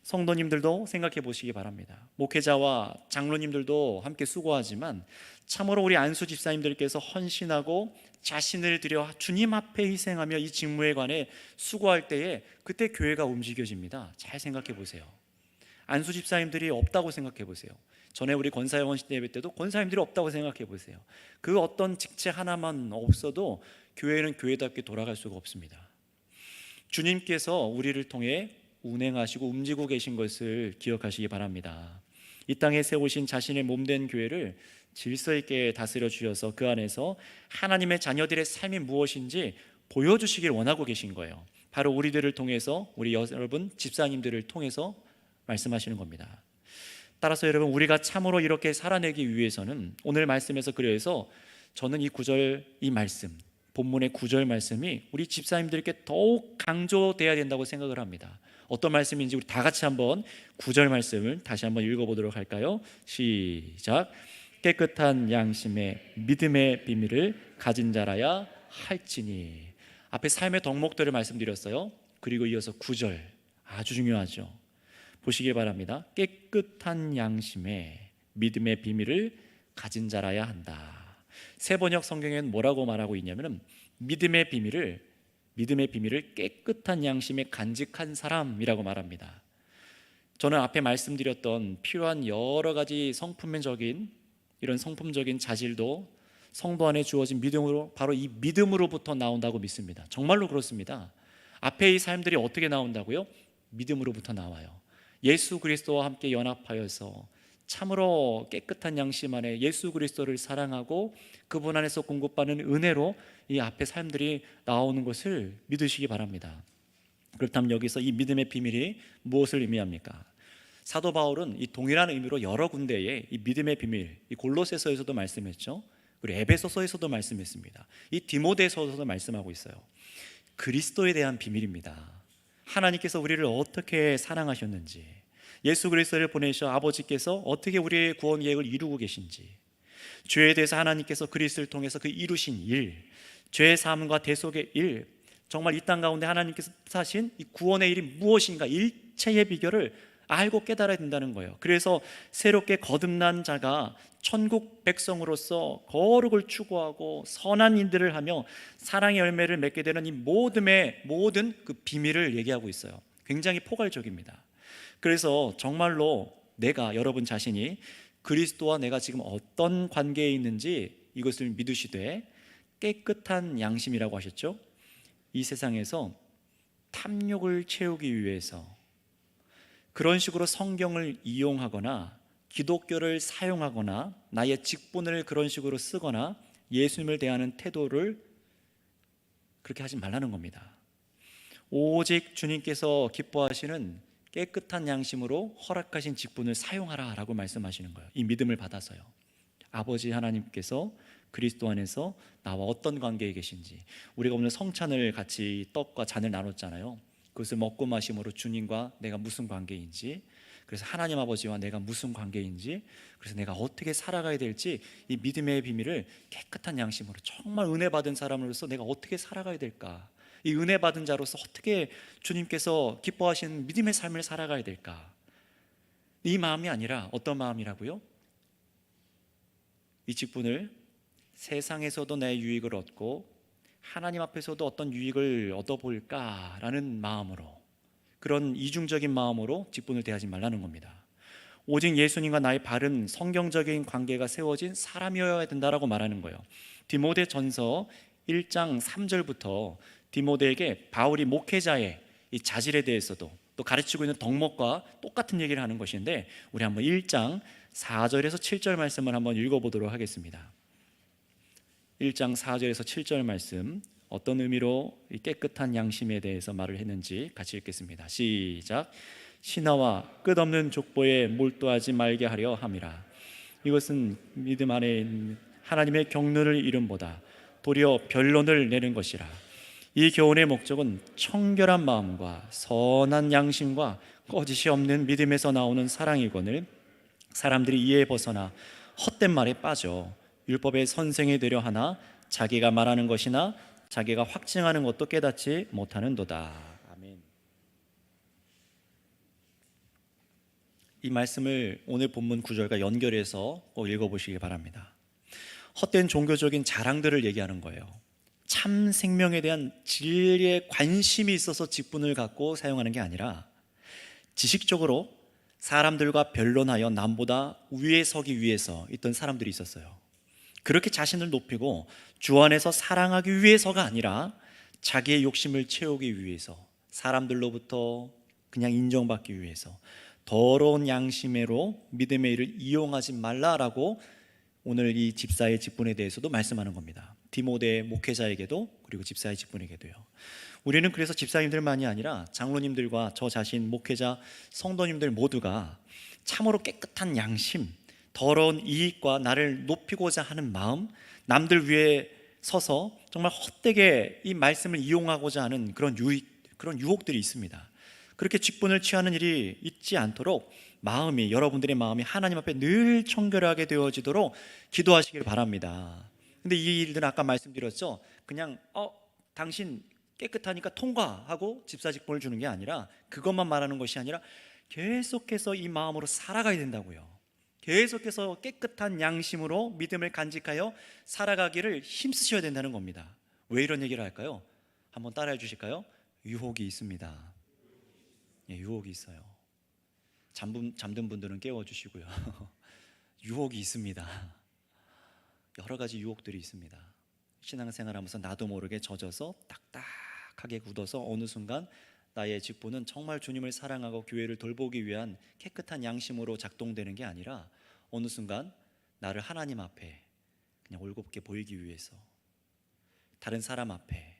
성도님들도 생각해 보시기 바랍니다. 목회자와 장로님들도 함께 수고하지만 참으로 우리 안수 집사님들께서 헌신하고 자신을 들여 주님 앞에 희생하며 이 직무에 관해 수고할 때에 그때 교회가 움직여집니다. 잘 생각해 보세요. 안수 집사님들이 없다고 생각해 보세요. 전에 우리 권사회 헌신 예배 때도 권사님들이 없다고 생각해 보세요. 그 어떤 직책 하나만 없어도 교회는 교회답게 돌아갈 수가 없습니다. 주님께서 우리를 통해 운행하시고 움직이고 계신 것을 기억하시기 바랍니다. 이 땅에 세우신 자신의 몸된 교회를 질서 있게 다스려 주셔서 그 안에서 하나님의 자녀들의 삶이 무엇인지 보여주시길 원하고 계신 거예요. 바로 우리들을 통해서, 우리 여러분 집사님들을 통해서 말씀하시는 겁니다. 따라서 여러분, 우리가 참으로 이렇게 살아내기 위해서는 오늘 말씀에서, 그래서 저는 이 구절, 이 말씀, 본문의 구절 말씀이 우리 집사님들께 더욱 강조돼야 된다고 생각을 합니다. 어떤 말씀인지 우리 다 같이 한번 구절 말씀을 다시 한번 읽어보도록 할까요? 시작. 깨끗한 양심의 믿음의 비밀을 가진 자라야 할지니. 앞에 삶의 덕목들을 말씀드렸어요. 그리고 이어서 9절, 아주 중요하죠. 보시기 바랍니다. 깨끗한 양심의 믿음의 비밀을 가진 자라야 한다. 새 번역 성경에는 뭐라고 말하고 있냐면은 믿음의 비밀을 깨끗한 양심에 간직한 사람이라고 말합니다. 저는 앞에 말씀드렸던 필요한 여러 가지 성품적인 자질도 성도 안에 주어진 믿음으로, 바로 이 믿음으로부터 나온다고 믿습니다. 정말로 그렇습니다. 앞에 이 삶들이 어떻게 나온다고요? 믿음으로부터 나와요. 예수 그리스도와 함께 연합하여서 참으로 깨끗한 양심 안에 예수 그리스도를 사랑하고 그분 안에서 공급받는 은혜로 이 앞에 삶들이 나오는 것을 믿으시기 바랍니다. 그렇다면 여기서 이 믿음의 비밀이 무엇을 의미합니까? 사도 바울은 이 동일한 의미로 여러 군데에 이 믿음의 비밀, 이 골로새서에서도 말씀했죠. 그리고 에베소서에서도 말씀했습니다. 이 디모데서에서도 말씀하고 있어요. 그리스도에 대한 비밀입니다. 하나님께서 우리를 어떻게 사랑하셨는지, 예수 그리스도를 보내셔 아버지께서 어떻게 우리의 구원 계획을 이루고 계신지, 죄에 대해서 하나님께서 그리스도를 통해서 그 이루신 일, 죄의 사함과 대속의 일, 정말 이 땅 가운데 하나님께서 하신 이 구원의 일이 무엇인가, 일체의 비결을 알고 깨달아야 된다는 거예요. 그래서 새롭게 거듭난 자가 천국 백성으로서 거룩을 추구하고 선한 일들을 하며 사랑의 열매를 맺게 되는 이 모든 그 비밀을 얘기하고 있어요. 굉장히 포괄적입니다. 그래서 정말로 내가, 여러분 자신이 그리스도와 내가 지금 어떤 관계에 있는지 이것을 믿으시되 깨끗한 양심이라고 하셨죠. 이 세상에서 탐욕을 채우기 위해서 그런 식으로 성경을 이용하거나 기독교를 사용하거나 나의 직분을 그런 식으로 쓰거나 예수님을 대하는 태도를 그렇게 하지 말라는 겁니다. 오직 주님께서 기뻐하시는 깨끗한 양심으로 허락하신 직분을 사용하라 라고 말씀하시는 거예요. 이 믿음을 받아서요. 아버지 하나님께서 그리스도 안에서 나와 어떤 관계에 계신지, 우리가 오늘 성찬을 같이 떡과 잔을 나눴잖아요. 그것을 먹고 마심으로 주님과 내가 무슨 관계인지, 그래서 하나님 아버지와 내가 무슨 관계인지, 그래서 내가 어떻게 살아가야 될지, 이 믿음의 비밀을 깨끗한 양심으로, 정말 은혜 받은 사람으로서 내가 어떻게 살아가야 될까, 이 은혜 받은 자로서 어떻게 주님께서 기뻐하시는 믿음의 삶을 살아가야 될까, 이 마음이 아니라 어떤 마음이라고요? 이 직분을 세상에서도 내 유익을 얻고 하나님 앞에서도 어떤 유익을 얻어볼까라는 마음으로, 그런 이중적인 마음으로 직분을 대하지 말라는 겁니다. 오직 예수님과 나의 바른 성경적인 관계가 세워진 사람이어야 된다라고 말하는 거예요. 디모데 전서 1장 3절부터 디모데에게 바울이 목회자의 이 자질에 대해서도 또 가르치고 있는 덕목과 똑같은 얘기를 하는 것인데, 우리 한번 1장 4절에서 7절 말씀을 한번 읽어보도록 하겠습니다. 1장 4절에서 7절 말씀, 어떤 의미로 이 깨끗한 양심에 대해서 말을 했는지 같이 읽겠습니다. 시작. 신하와 끝없는 족보에 몰두하지 말게 하려 함이라. 이것은 믿음 안에 있는 하나님의 경륜을 이름보다 도리어 변론을 내는 것이라. 이 교훈의 목적은 청결한 마음과 선한 양심과 거짓이 없는 믿음에서 나오는 사랑이거늘 사람들이 이해에 벗어나 헛된 말에 빠져 율법의 선생이 되려 하나 자기가 말하는 것이나 자기가 확증하는 것도 깨닫지 못하는도다. 아멘. 이 말씀을 오늘 본문 구절과 연결해서 꼭 읽어보시기 바랍니다. 헛된 종교적인 자랑들을 얘기하는 거예요. 참 생명에 대한 진리에 관심이 있어서 직분을 갖고 사용하는 게 아니라 지식적으로 사람들과 변론하여 남보다 위에 서기 위해서 있던 사람들이 있었어요. 그렇게 자신을 높이고 주 안에서 사랑하기 위해서가 아니라 자기의 욕심을 채우기 위해서, 사람들로부터 그냥 인정받기 위해서 더러운 양심으로 믿음의 일을 이용하지 말라라고 오늘 이 집사의 직분에 대해서도 말씀하는 겁니다. 디모데 목회자에게도 그리고 집사의 직분에게도요. 우리는 그래서 집사님들만이 아니라 장로님들과 저 자신 목회자 성도님들 모두가 참으로 깨끗한 양심, 더러운 이익과 나를 높이고자 하는 마음, 남들 위에 서서 정말 헛되게 이 말씀을 이용하고자 하는 그런 유혹들이 있습니다. 그렇게 직분을 취하는 일이 있지 않도록 여러분들의 마음이 하나님 앞에 늘 청결하게 되어지도록 기도하시길 바랍니다. 근데 이 일들은 아까 말씀드렸죠. 그냥 당신 깨끗하니까 통과하고 집사 직분을 주는 게 아니라, 그것만 말하는 것이 아니라 계속해서 이 마음으로 살아가야 된다고요. 계속해서 깨끗한 양심으로 믿음을 간직하여 살아가기를 힘쓰셔야 된다는 겁니다. 왜 이런 얘기를 할까요? 한번 따라해 주실까요? 유혹이 있습니다. 예, 유혹이 있어요. 잠든 분들은 깨워주시고요. 유혹이 있습니다. 여러 가지 유혹들이 있습니다. 신앙생활하면서 나도 모르게 젖어서 딱딱하게 굳어서 어느 순간 나의 직분은 정말 주님을 사랑하고 교회를 돌보기 위한 깨끗한 양심으로 작동되는 게 아니라 어느 순간 나를 하나님 앞에 그냥 올곧게 보이기 위해서, 다른 사람 앞에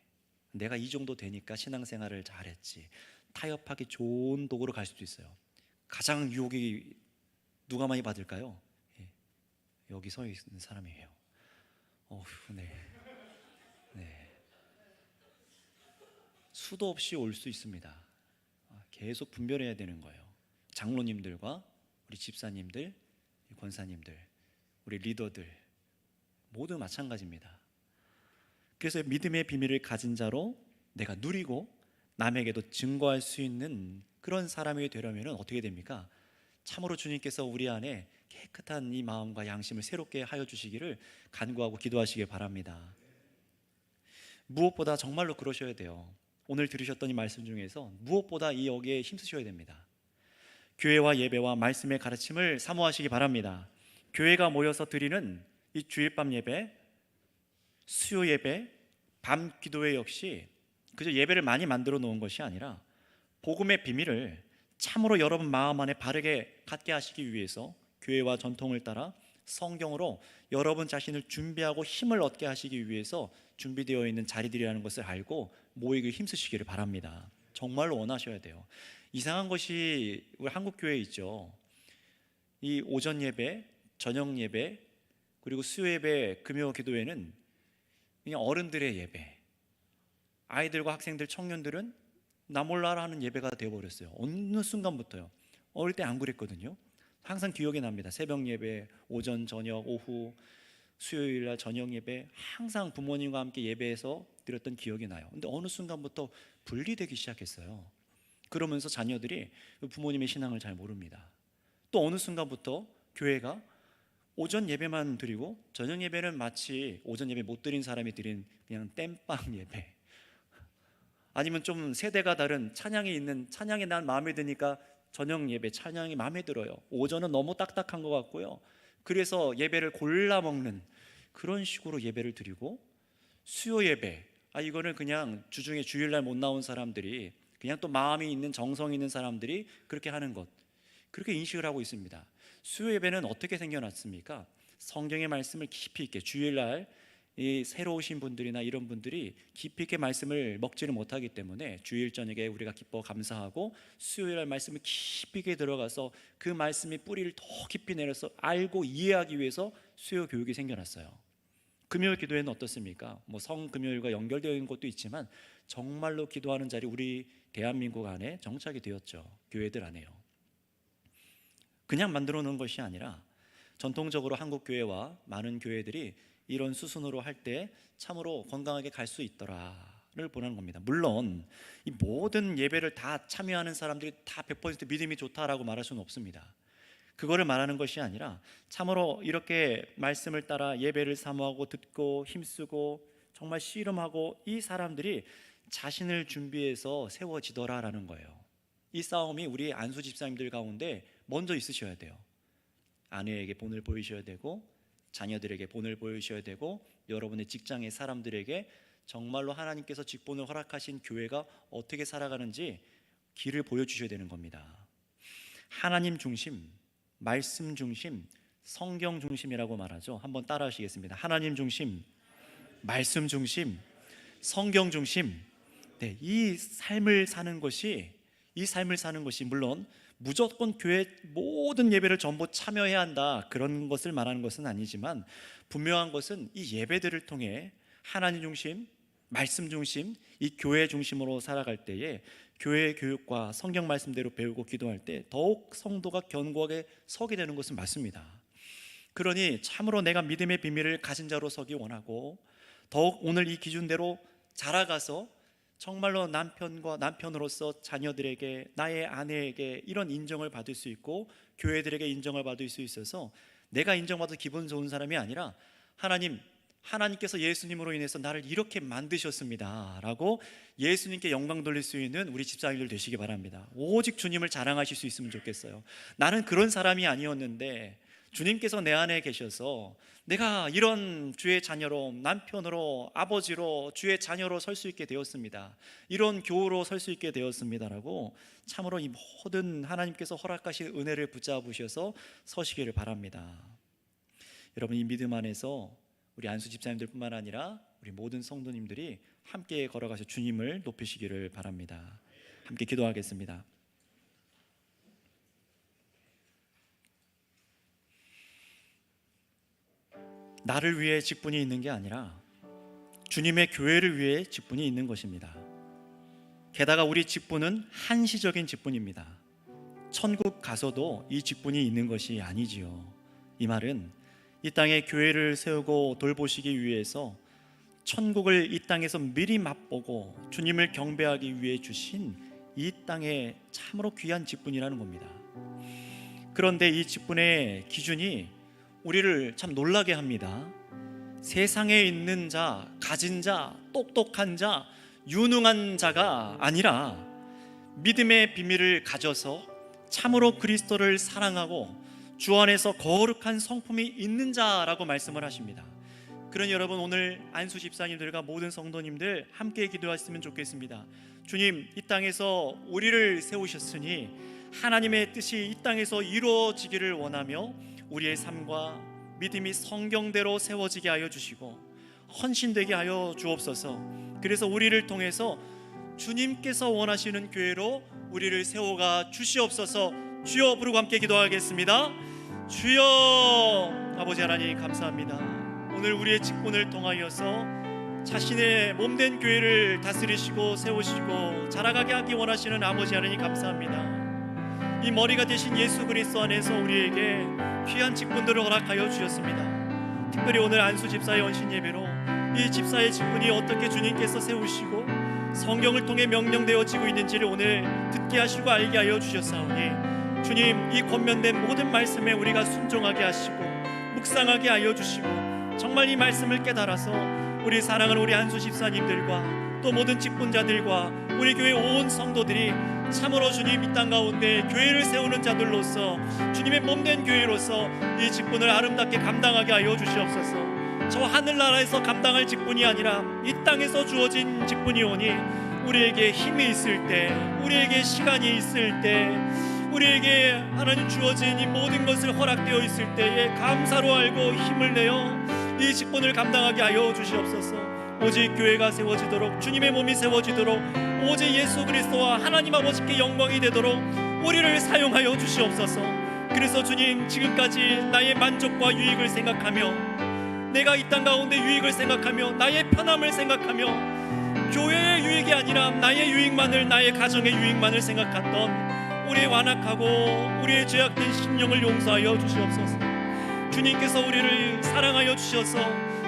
내가 이 정도 되니까 신앙생활을 잘했지, 타협하기 좋은 도구로 갈 수도 있어요. 가장 유혹이 누가 많이 받을까요? 예, 여기 서 있는 사람이에요. 네. 수도 없이 올 수 있습니다. 계속 분별해야 되는 거예요. 장로님들과 우리 집사님들, 권사님들, 우리 리더들 모두 마찬가지입니다. 그래서 믿음의 비밀을 가진 자로 내가 누리고 남에게도 증거할 수 있는 그런 사람이 되려면 어떻게 됩니까? 참으로 주님께서 우리 안에 깨끗한 이 마음과 양심을 새롭게 하여 주시기를 간구하고 기도하시길 바랍니다. 무엇보다 정말로 그러셔야 돼요. 오늘 들으셨던 이 말씀 중에서 무엇보다 이 여기에 힘쓰셔야 됩니다. 교회와 예배와 말씀의 가르침을 사모하시기 바랍니다. 교회가 모여서 드리는 이 주일밤 예배, 수요 예배, 밤 기도회 역시 그저 예배를 많이 만들어 놓은 것이 아니라 복음의 비밀을 참으로 여러분 마음 안에 바르게 갖게 하시기 위해서 교회와 전통을 따라 성경으로 여러분 자신을 준비하고 힘을 얻게 하시기 위해서 준비되어 있는 자리들이라는 것을 알고 모이기 힘쓰시기를 바랍니다. 정말로 원하셔야 돼요. 이상한 것이 우리 한국 교회에 있죠. 이 오전 예배, 저녁 예배, 그리고 수요 예배, 금요 기도회는 그냥 어른들의 예배, 아이들과 학생들, 청년들은 나 몰라라 하는 예배가 되어버렸어요. 어느 순간부터요. 어릴 때 안 그랬거든요. 항상 기억이 납니다. 새벽 예배, 오전, 저녁, 오후, 수요일날 저녁 예배, 항상 부모님과 함께 예배에서 드렸던 기억이 나요. 근데 어느 순간부터 분리되기 시작했어요. 그러면서 자녀들이 부모님의 신앙을 잘 모릅니다. 또 어느 순간부터 교회가 오전 예배만 드리고 저녁 예배는 마치 오전 예배 못 드린 사람이 드린 그냥 땜빵 예배, 아니면 좀 세대가 다른 찬양이 난 마음에 드니까 저녁 예배 찬양이 마음에 들어요. 오전은 너무 딱딱한 것 같고요. 그래서 예배를 골라 먹는 그런 식으로 예배를 드리고, 수요 예배, 이거는 그냥 주중에 주일날 못 나온 사람들이, 그냥 또 마음이 있는 정성이 있는 사람들이 그렇게 하는 것, 그렇게 인식을 하고 있습니다. 수요 예배는 어떻게 생겨났습니까? 성경의 말씀을 깊이 있게, 주일날 이 새로 오신 분들이나 이런 분들이 깊이 있게 말씀을 먹지를 못하기 때문에 주일 저녁에 우리가 기뻐 감사하고 수요일날 말씀을 깊이 있게 들어가서 그 말씀의 뿌리를 더 깊이 내려서 알고 이해하기 위해서 수요 교육이 생겨났어요. 금요일 기도회는 어떻습니까? 성금요일과 연결되어 있는 것도 있지만 정말로 기도하는 자리 우리 대한민국 안에 정착이 되었죠. 교회들 안에요. 그냥 만들어 놓은 것이 아니라 전통적으로 한국 교회와 많은 교회들이 이런 수순으로 할 때 참으로 건강하게 갈 수 있더라를 보는 겁니다. 물론 이 모든 예배를 다 참여하는 사람들이 다 100% 믿음이 좋다라고 말할 수는 없습니다. 그거를 말하는 것이 아니라 참으로 이렇게 말씀을 따라 예배를 사모하고 듣고 힘쓰고 정말 씨름하고 이 사람들이 자신을 준비해서 세워지더라라는 거예요. 이 싸움이 우리 안수 집사님들 가운데 먼저 있으셔야 돼요. 아내에게 본을 보이셔야 되고, 자녀들에게 본을 보이셔야 되고, 여러분의 직장의 사람들에게 정말로 하나님께서 직분을 허락하신 교회가 어떻게 살아가는지 길을 보여주셔야 되는 겁니다. 하나님 중심, 말씀 중심, 성경 중심이라고 말하죠. 한번 따라 하시겠습니다. 하나님 중심, 말씀 중심, 성경 중심. 네, 이 삶을 사는 것이 물론 무조건 교회 모든 예배를 전부 참여해야 한다, 그런 것을 말하는 것은 아니지만, 분명한 것은 이 예배들을 통해 하나님 중심, 말씀 중심, 이 교회 중심으로 살아갈 때에 교회 교육과 성경 말씀대로 배우고 기도할 때 더욱 성도가 견고하게 서게 되는 것은 맞습니다. 그러니 참으로 내가 믿음의 비밀을 가진 자로 서기 원하고, 더욱 오늘 이 기준대로 자라가서 정말로 남편으로서 자녀들에게, 나의 아내에게 이런 인정을 받을 수 있고 교회들에게 인정을 받을 수 있어서 내가 인정받아 기분 좋은 사람이 아니라 하나님께서 예수님으로 인해서 나를 이렇게 만드셨습니다 라고 예수님께 영광 돌릴 수 있는 우리 집사님들 되시기 바랍니다. 오직 주님을 자랑하실 수 있으면 좋겠어요. 나는 그런 사람이 아니었는데 주님께서 내 안에 계셔서 내가 이런 주의 자녀로, 남편으로, 아버지로, 주의 자녀로 설 수 있게 되었습니다, 이런 교우로 설 수 있게 되었습니다라고 참으로 이 모든 하나님께서 허락하신 은혜를 붙잡으셔서 서시기를 바랍니다. 여러분, 이 믿음 안에서 우리 안수 집사님들뿐만 아니라 우리 모든 성도님들이 함께 걸어가서 주님을 높이시기를 바랍니다. 함께 기도하겠습니다. 나를 위해 직분이 있는 게 아니라 주님의 교회를 위해 직분이 있는 것입니다. 게다가 우리 직분은 한시적인 직분입니다. 천국 가서도 이 직분이 있는 것이 아니지요. 이 말은 이 땅에 교회를 세우고 돌보시기 위해서 천국을 이 땅에서 미리 맛보고 주님을 경배하기 위해 주신 이 땅의 참으로 귀한 직분이라는 겁니다. 그런데 이 직분의 기준이 우리를 참 놀라게 합니다. 세상에 있는 자, 가진 자, 똑똑한 자, 유능한 자가 아니라 믿음의 비밀을 가져서 참으로 그리스도를 사랑하고 주 안에서 거룩한 성품이 있는 자라고 말씀을 하십니다. 그러니 여러분, 오늘 안수 집사님들과 모든 성도님들 함께 기도하시면 좋겠습니다. 주님, 이 땅에서 우리를 세우셨으니 하나님의 뜻이 이 땅에서 이루어지기를 원하며 우리의 삶과 믿음이 성경대로 세워지게 하여 주시고 헌신되게 하여 주옵소서. 그래서 우리를 통해서 주님께서 원하시는 교회로 우리를 세워가 주시옵소서. 주여 부르고 함께 기도하겠습니다. 주여. 아버지 하나님, 감사합니다. 오늘 우리의 직분을 통하여서 자신의 몸된 교회를 다스리시고 세우시고 자라가게 하기 원하시는 아버지 하나님, 감사합니다. 이 머리가 되신 예수 그리스도 안에서 우리에게 귀한 직분들을 허락하여 주셨습니다. 특별히 오늘 안수 집사의 헌신 예배로 이 집사의 직분이 어떻게 주님께서 세우시고 성경을 통해 명령되어지고 있는지를 오늘 듣게 하시고 알게 하여 주셨사오니 주님, 이 권면된 모든 말씀에 우리가 순종하게 하시고 묵상하게 하여 주시고 정말 이 말씀을 깨달아서 우리 사랑하는 우리 안수 집사님들과 또 모든 직분자들과 우리 교회 온 성도들이 참으로 주님, 이 땅 가운데 교회를 세우는 자들로서 주님의 몸된 교회로서 이 직분을 아름답게 감당하게 하여 주시옵소서. 저 하늘나라에서 감당할 직분이 아니라 이 땅에서 주어진 직분이오니 우리에게 힘이 있을 때, 우리에게 시간이 있을 때, 우리에게 하나님 주어진 이 모든 것을 허락되어 있을 때에 감사로 알고 힘을 내어 이 직분을 감당하게 하여 주시옵소서. 오직 교회가 세워지도록, 주님의 몸이 세워지도록, 오직 예수 그리스도와 하나님 아버지께 영광이 되도록 우리를 사용하여 주시옵소서. 그래서 주님, 지금까지 나의 만족과 유익을 생각하며, 내가 이 땅 가운데 유익을 생각하며, 나의 편함을 생각하며, 교회의 유익이 아니라 나의 유익만을, 나의 가정의 유익만을 생각했던 우리의 완악하고 우리의 죄악된 심령을 용서하여 주시옵소서. 주님께서 우리를 사랑하여 주셔서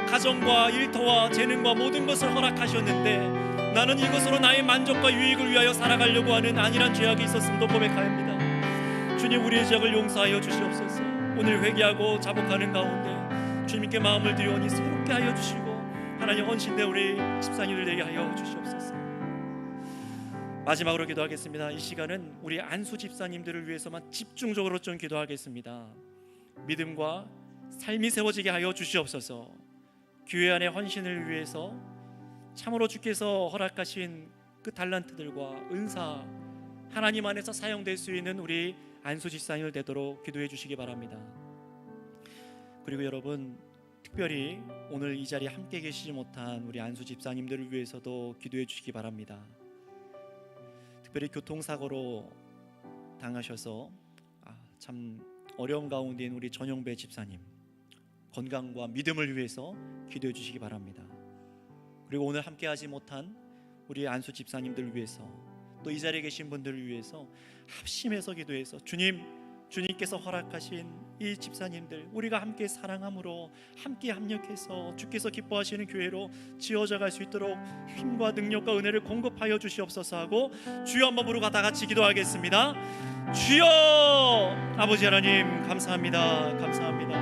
가정과 일터와 재능과 모든 것을 허락하셨는데 나는 이것으로 나의 만족과 유익을 위하여 살아가려고 하는 안일한 죄악이 있었음도 고백하옵니다. 주님, 우리의 죄악을 용서하여 주시옵소서. 오늘 회개하고 자복하는 가운데 주님께 마음을 드리오니 새롭게 하여 주시고 하나님 헌신된 우리 집사님들 되게 하여 주시옵소서. 마지막으로 기도하겠습니다. 이 시간은 우리 안수 집사님들을 위해서만 집중적으로 좀 기도하겠습니다. 믿음과 삶이 세워지게 하여 주시옵소서. 교회 안의 헌신을 위해서 참으로 주께서 허락하신 그 달란트들과 은사, 하나님 안에서 사용될 수 있는 우리 안수 집사님들 되도록 기도해 주시기 바랍니다. 그리고 여러분, 특별히 오늘 이 자리에 함께 계시지 못한 우리 안수 집사님들을 위해서도 기도해 주시기 바랍니다. 특별히 교통사고로 당하셔서 참 어려움 가운데인 우리 전영배 집사님 건강과 믿음을 위해서 기도해 주시기 바랍니다. 그리고 오늘 함께 하지 못한 우리 안수 집사님들을 위해서, 또 이 자리에 계신 분들을 위해서 합심해서 기도해서 주님께서 허락하신 이 집사님들 우리가 함께 사랑함으로 함께 합력해서 주께서 기뻐하시는 교회로 지어져 갈 수 있도록 힘과 능력과 은혜를 공급하여 주시옵소서 하고 주여 한번 부르고 다 같이 기도하겠습니다. 주여! 아버지 하나님 감사합니다. 감사합니다.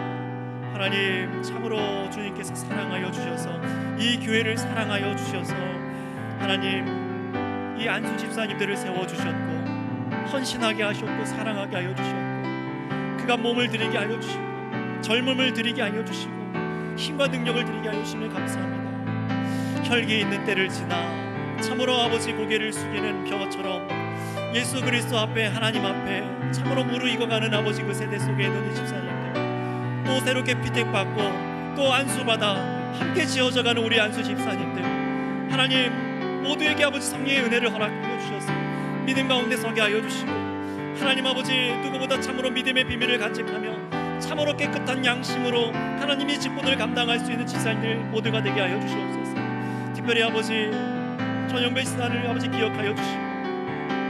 하나님 참으로 주님께서 사랑하여 주셔서 이 교회를 사랑하여 주셔서 하나님 이 안수 집사님들을 세워주셨고 헌신하게 하셨고 사랑하게 하여 주셨고 그가 몸을 드리게 하여 주시고 젊음을 드리게 하여 주시고 힘과 능력을 드리게 하여 주시며 감사합니다. 혈기 있는 때를 지나 참으로 아버지 고개를 숙이는 벼처럼 예수 그리스도 앞에 하나님 앞에 참으로 무르익어가는 아버지 그 세대 속에 있는 이 집사님들, 또 새롭게 피택받고 또 안수받아 함께 지어져가는 우리 안수 집사님들, 하나님 모두에게 아버지 성령의 은혜를 허락하여 주셔서 믿음 가운데 서게 하여 주시고 하나님 아버지 누구보다 참으로 믿음의 비밀을 간직하며 참으로 깨끗한 양심으로 하나님이 직분을 감당할 수 있는 집사님들 모두가 되게 하여 주시옵소서. 특별히 아버지 전영배 집사를 아버지 기억하여 주시고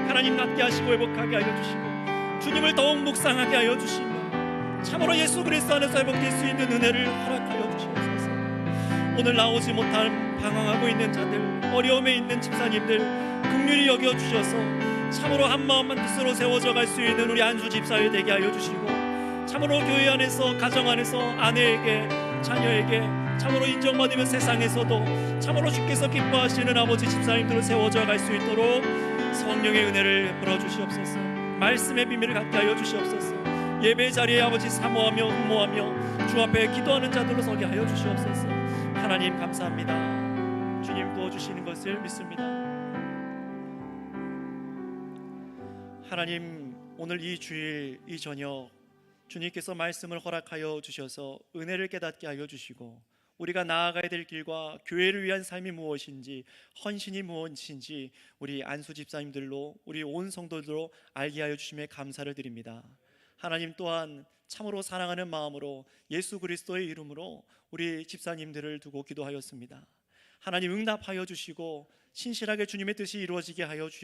하나님 낫게 하시고 회복하게 하여 주시고 주님을 더욱 묵상하게 하여 주시며 참으로 예수 그리스도 안에서 회복될 수 있는 은혜를 허락하여 주시옵소서. 오늘 나오지 못한 방황하고 있는 자들, 어려움에 있는 집사님들 긍휼히 여겨 주셔서 참으로 한마음 한뜻으로 세워져 갈 수 있는 우리 안수 집사회 되게 하여 주시고 참으로 교회 안에서 가정 안에서 아내에게 자녀에게 참으로 인정받으면 세상에서도 참으로 주께서 기뻐하시는 아버지 집사님들을 세워져 갈 수 있도록 성령의 은혜를 베풀어 주시옵소서. 말씀의 비밀을 갖게 하여 주시옵소서. 예배 자리에 아버지 사모하며 응모하며 주 앞에 기도하는 자들로 서게 하여 주시옵소서. 하나님 감사합니다. 주님 도와주시는 것을 믿습니다. 하나님 오늘 이 주일 이 저녁 주님께서 말씀을 허락하여 주셔서 은혜를 깨닫게 하여 주시고 우리가 나아가야 될 길과 교회를 위한 삶이 무엇인지 헌신이 무엇인지 우리 안수 집사님들로 우리 온 성도들로 알게 하여 주심에 감사를 드립니다. 하나님 또한 참으로 사랑하는 마음으로 예수 그리스도의 이름으로 우리 집사님들을 두고 기도하였습니다. 하나님 응답하여 주시고 신실하게 주님의 뜻이 이루어지게 하여 주셨습니다.